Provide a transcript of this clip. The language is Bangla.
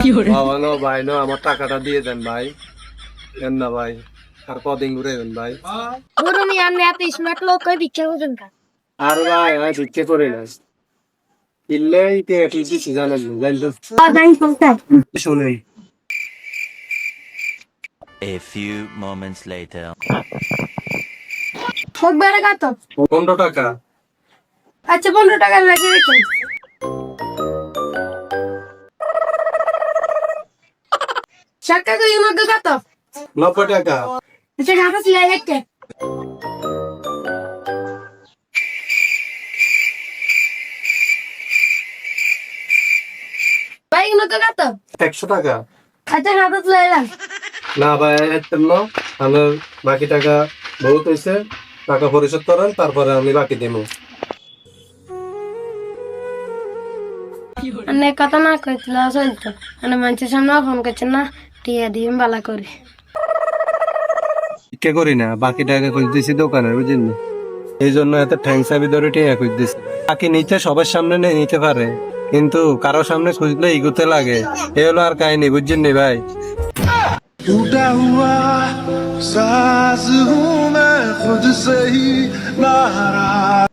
বাবা নো ভাই নো, আমার টাকাটা দিয়ে দেন ভাই। দেন না ভাই, আর কদিন ঘুরে দেন ভাই। গরু নিয়ে আপনি এত স্মার্ট লোক হয়ে ভিক্ষা করছেন কা? আর ভাই আমি ভিক্ষে করি না, কিনলে দিচ্ছি জানেন না, জানেন তো। জানি কোনটা। শুনেই A few moments later. হোক বেড়ে কত? 15 টাকা। আচ্ছা 15 টাকা লাগে রেখে। শাকা কই মধ্যে কত? 90 টাকা। আচ্ছা খাতা ছিল একটা। ভাই মধ্যে কত? 100 টাকা। আচ্ছা খাতা ছিল এলাম। না ভাই একদম না, আমার বাকি টাকা বহুত হয়েছে, টাকা পরিশোধ করেন তারপরে আমি বাকি দেবো। আনে কথা না কইছিল চলতো। আনে মানুষের সামনে ফোন করছেন না, টিয়া দিয়ে বালা করে। ভিক্ষে করি না, বাকি টাকা খুঁজ দিছি দোকানে, বুঝলেন না? এই জন্য এত ঠ্যাংসাবি ধরে টিয়া খুঁজ দিছি। বাকি নিতে সবার সামনে নিতে পারে, কিন্তু কারো সামনে খুঁজলে ইগুতে লাগে। এ হলো আর কাহিনী, বুঝছেন নি ভাই? टूटा हुआ साज हूँ मैं खुद से ही नाराज।